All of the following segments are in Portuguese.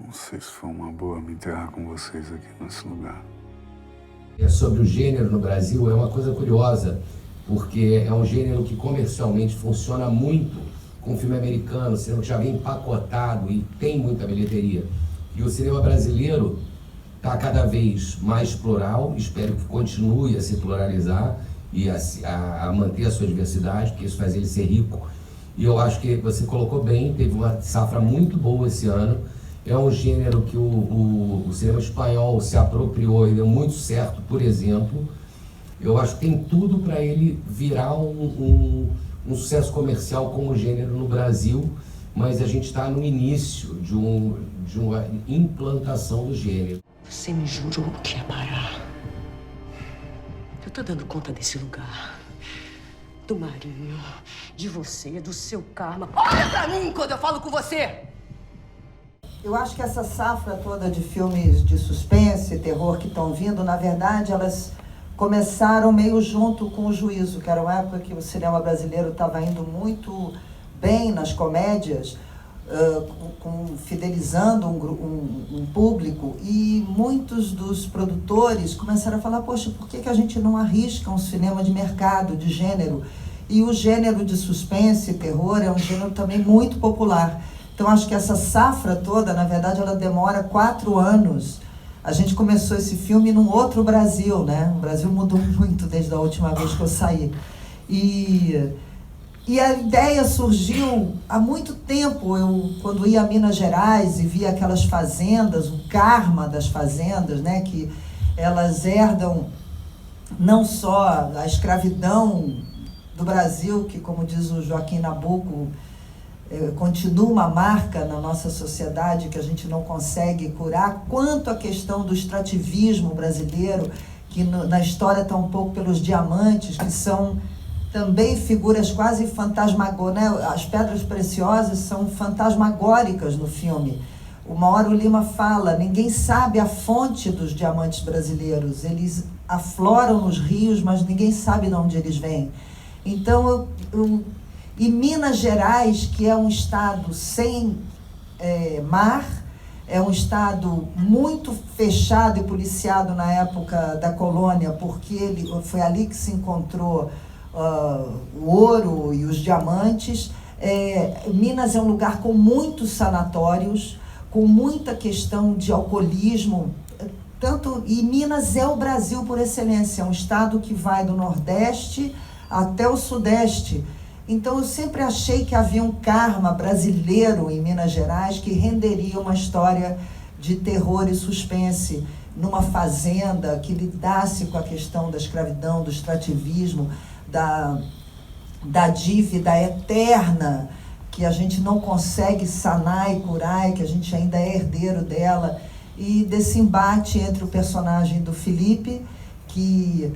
Não sei se foi uma boa me enterrar com vocês aqui nesse lugar. Sobre o gênero no Brasil é uma coisa curiosa, porque é um gênero que comercialmente funciona muito com o filme americano, cinema que já vem empacotado e tem muita bilheteria. E o cinema brasileiro está cada vez mais plural, espero que continue a se pluralizar e a manter a sua diversidade, porque isso faz ele ser rico. E eu acho que você colocou bem, teve uma safra muito boa esse ano. É um gênero que o cinema espanhol se apropriou e deu muito certo, por exemplo. Eu acho que tem tudo para ele virar um sucesso comercial como gênero no Brasil, mas a gente está no início de uma implantação do gênero. Você me jurou que ia parar. Eu tô dando conta desse lugar. Do Marinho, de você, do seu karma. Olha pra mim quando eu falo com você! Eu acho que essa safra toda de filmes de suspense, terror que estão vindo, na verdade, elas começaram meio junto com o Juízo, que era uma época que o cinema brasileiro estava indo muito bem nas comédias, fidelizando um público, e muitos dos produtores começaram a falar, poxa, por que a gente não arrisca um cinema de mercado, de gênero? E o gênero de suspense e terror é um gênero também muito popular. Então, acho que essa safra toda, na verdade, ela demora 4 anos. A gente começou esse filme num outro Brasil, né? O Brasil mudou muito desde a última vez que eu saí. E a ideia surgiu há muito tempo. Eu, quando ia a Minas Gerais e via aquelas fazendas, o karma das fazendas, né? Que elas herdam não só a escravidão do Brasil, que, como diz o Joaquim Nabuco, continua uma marca na nossa sociedade que a gente não consegue curar, quanto a questão do extrativismo brasileiro, que na história está um pouco pelos diamantes, que são também figuras quase fantasmagóricas, né? As pedras preciosas são fantasmagóricas no filme. O Mauro Lima fala, ninguém sabe a fonte dos diamantes brasileiros, eles afloram nos rios, mas ninguém sabe de onde eles vêm. Então, e Minas Gerais, que é um estado sem mar, é um estado muito fechado e policiado na época da colônia, porque foi ali que se encontrou o ouro e os diamantes. Minas é um lugar com muitos sanatórios, com muita questão de alcoolismo, e Minas é o Brasil por excelência, é um estado que vai do Nordeste até o Sudeste. Então, eu sempre achei que havia um karma brasileiro em Minas Gerais que renderia uma história de terror e suspense numa fazenda que lidasse com a questão da escravidão, do extrativismo, da dívida eterna, que a gente não consegue sanar e curar e que a gente ainda é herdeiro dela, e desse embate entre o personagem do Felipe, que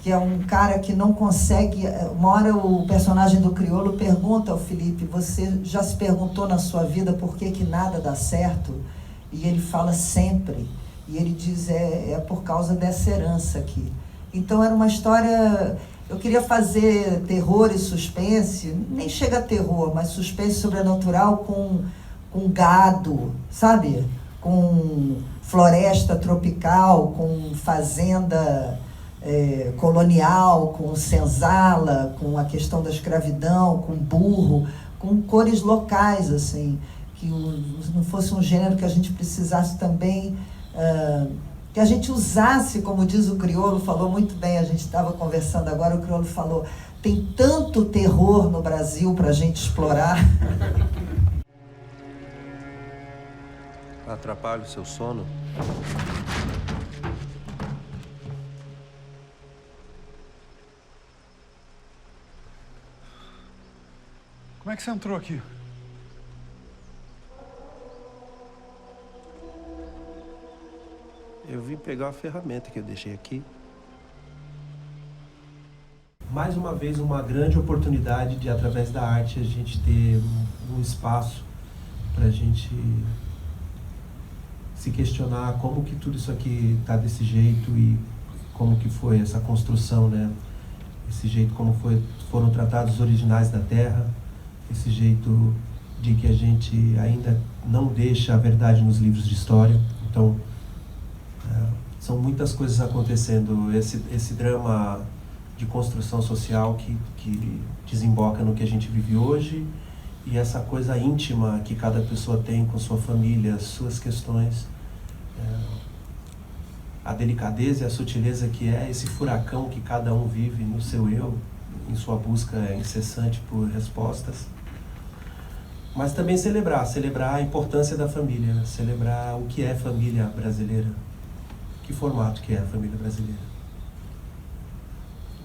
é um cara que não consegue. Uma hora o personagem do Criolo pergunta ao Felipe, você já se perguntou na sua vida por que nada dá certo? E ele fala sempre, e ele diz, é por causa dessa herança aqui. Então era uma história, eu queria fazer terror e suspense, nem chega a terror, mas suspense sobrenatural com gado, sabe? Com floresta tropical, com fazenda colonial, com senzala, com a questão da escravidão, com burro, com cores locais, assim, que não fosse um gênero que a gente precisasse também, que a gente usasse, como diz o Criolo, falou muito bem, a gente estava conversando agora, o Criolo falou, tem tanto terror no Brasil para a gente explorar. Atrapalha o seu sono? Como é que você entrou aqui? Eu vim pegar a ferramenta que eu deixei aqui. Mais uma vez, uma grande oportunidade de, através da arte, a gente ter um espaço para a gente se questionar como que tudo isso aqui está desse jeito e como que foi essa construção, né? Esse jeito como foram tratados os originais da terra, esse jeito de que a gente ainda não deixa a verdade nos livros de história. Então, são muitas coisas acontecendo. Esse drama de construção social que desemboca no que a gente vive hoje, e essa coisa íntima que cada pessoa tem com sua família, suas questões, a delicadeza e a sutileza que é esse furacão que cada um vive no seu eu, em sua busca incessante por respostas. Mas também celebrar a importância da família, celebrar o que é família brasileira, que formato que é a família brasileira.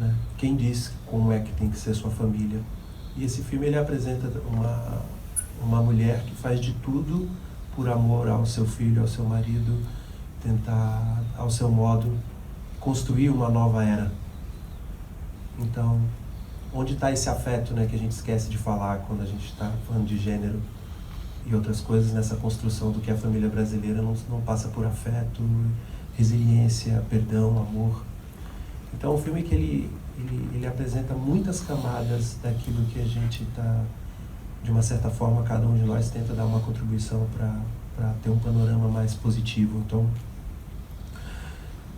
Né? Quem diz como é que tem que ser sua família? E esse filme ele apresenta uma mulher que faz de tudo por amor ao seu filho, ao seu marido, tentar, ao seu modo, construir uma nova era. Então, onde está esse afeto, né, que a gente esquece de falar quando a gente está falando de gênero e outras coisas, nessa construção do que é a família brasileira não passa por afeto, resiliência, perdão, amor. Então, é um filme que ele apresenta muitas camadas daquilo que a gente está, de uma certa forma, cada um de nós tenta dar uma contribuição para ter um panorama mais positivo. Então,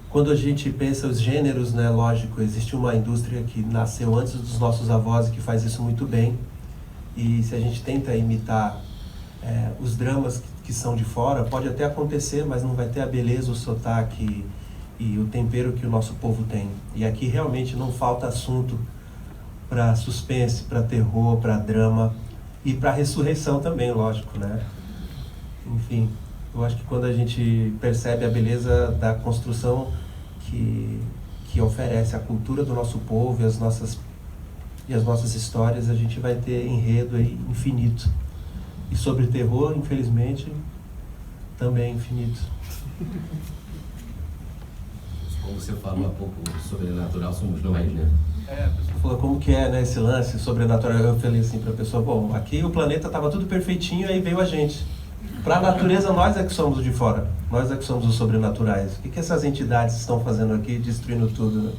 quando a gente pensa os gêneros, né, lógico, existe uma indústria que nasceu antes dos nossos avós e que faz isso muito bem. E se a gente tenta imitar os dramas que são de fora, pode até acontecer, mas não vai ter a beleza, o sotaque e o tempero que o nosso povo tem. E aqui realmente não falta assunto para suspense, para terror, para drama e para ressurreição também, lógico, né? Enfim, eu acho que quando a gente percebe a beleza da construção que oferece a cultura do nosso povo e as nossas histórias, a gente vai ter enredo aí infinito. E sobre terror, infelizmente, também infinito. Como você falou há pouco, sobrenatural somos nós, né? A pessoa falou como que é, né, esse lance sobrenatural. Eu falei assim para a pessoa, bom, aqui o planeta estava tudo perfeitinho, aí veio a gente. Para a natureza, nós é que somos de fora. Nós é que somos os sobrenaturais. O que essas entidades estão fazendo aqui, destruindo tudo, né?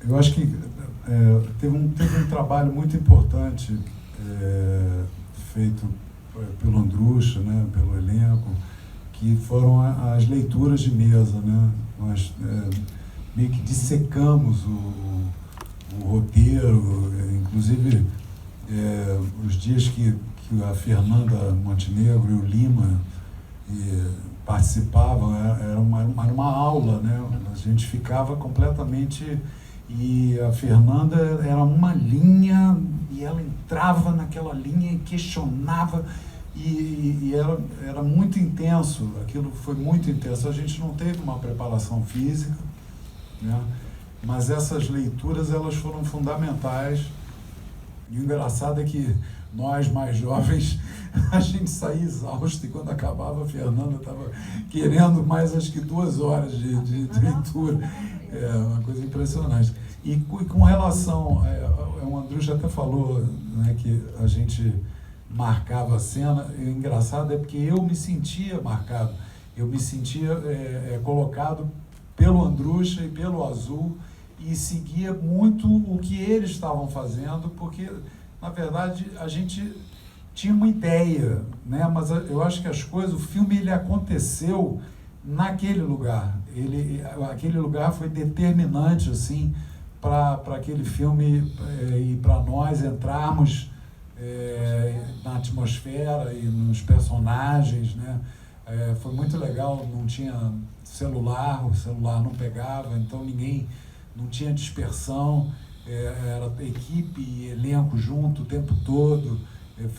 Eu acho que teve um trabalho muito importante feito pelo Andrucha, né, pelo elenco, que foram as leituras de mesa, né? Nós meio que dissecamos o roteiro, inclusive os dias que a Fernanda Montenegro e o Lima participavam, era uma aula, né? A gente ficava completamente... E a Fernanda era uma linha, e ela entrava naquela linha e questionava, e era muito intenso, aquilo foi muito intenso. A gente não teve uma preparação física, né? Mas essas leituras, elas foram fundamentais. E o engraçado é que nós, mais jovens, a gente saía exausto, e quando acabava, a Fernanda estava querendo mais, acho que 2 horas de leitura. É uma coisa impressionante. E com relação, o Andrucha até falou, né, que a gente marcava a cena. E o engraçado é porque eu me sentia marcado, eu me sentia colocado pelo Andrucha e pelo Azul, e seguia muito o que eles estavam fazendo, porque, na verdade, a gente tinha uma ideia, né? Mas eu acho que as coisas, o filme, ele aconteceu naquele lugar. Aquele lugar foi determinante, assim, para aquele filme e para nós entrarmos na atmosfera e nos personagens, né? Foi muito legal, não tinha celular, o celular não pegava, então ninguém, não tinha dispersão, era equipe e elenco junto o tempo todo.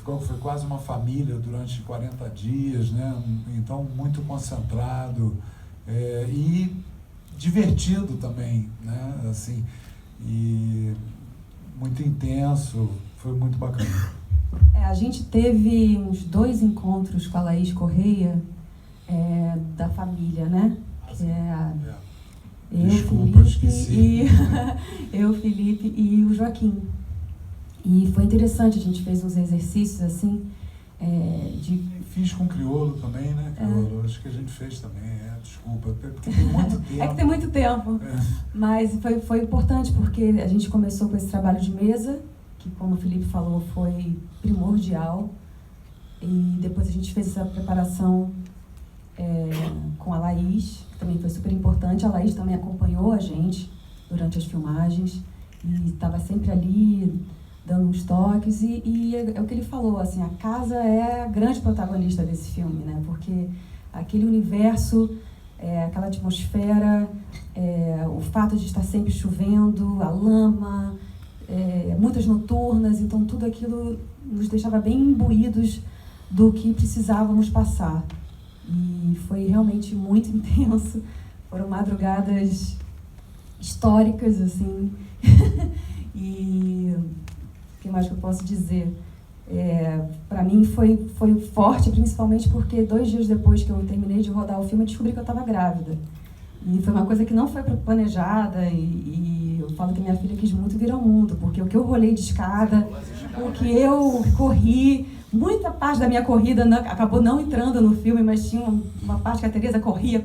Foi quase uma família durante 40 dias, né? Então muito concentrado e divertido também, né? Assim, e muito intenso, foi muito bacana. A gente teve uns 2 encontros com a Laís Correia, da família, né? Que é Desculpa, eu esqueci. Eu, Felipe e o Joaquim. E foi interessante, a gente fez uns exercícios assim, Fiz com o Criolo também, né? Criolo, acho que a gente fez também, desculpa, porque tem muito tempo. É que tem muito tempo, mas foi importante porque a gente começou com esse trabalho de mesa, que como o Felipe falou, foi primordial, e depois a gente fez essa preparação com a Laís, que também foi super importante. A Laís também acompanhou a gente durante as filmagens e estava sempre ali dando uns toques, e é o que ele falou, assim, a casa é a grande protagonista desse filme, né? Porque aquele universo, aquela atmosfera, o fato de estar sempre chovendo, a lama, muitas noturnas, então tudo aquilo nos deixava bem imbuídos do que precisávamos passar. E foi realmente muito intenso, foram madrugadas históricas, assim, e o que mais que eu posso dizer? Para mim foi forte, principalmente porque 2 dias depois que eu terminei de rodar o filme, eu descobri que eu estava grávida. E foi uma coisa que não foi planejada, e eu falo que minha filha quis muito vir ao mundo, porque o que eu rolei de escada, o que eu corri, muita parte da minha corrida acabou não entrando no filme, mas tinha uma parte que a Teresa corria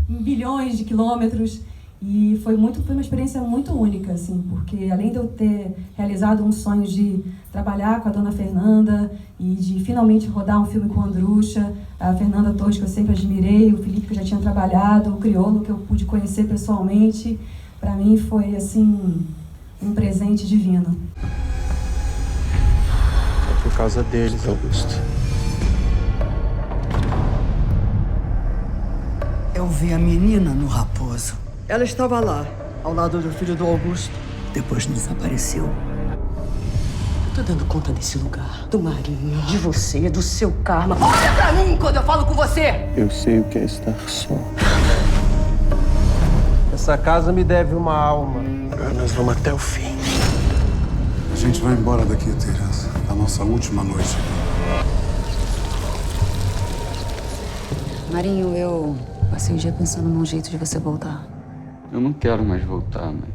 bilhões de quilômetros. E foi uma experiência muito única, assim, porque além de eu ter realizado um sonho de trabalhar com a Dona Fernanda e de finalmente rodar um filme com a Andrucha, a Fernanda Torres, que eu sempre admirei, o Felipe, que eu já tinha trabalhado, o Criolo, que eu pude conhecer pessoalmente, para mim foi, assim, um presente divino. É por causa deles, Augusto. Eu vi a menina no Raposo. Ela estava lá, ao lado do filho do Augusto. Depois desapareceu. Eu tô dando conta desse lugar. Do Marinho, de você, do seu karma. Olha pra mim quando eu falo com você! Eu sei o que é estar só. Essa casa me deve uma alma. Agora nós vamos até o fim. A gente vai embora daqui, Teresa. A nossa última noite. Marinho, eu passei o dia pensando num jeito de você voltar. Eu não quero mais voltar, mãe.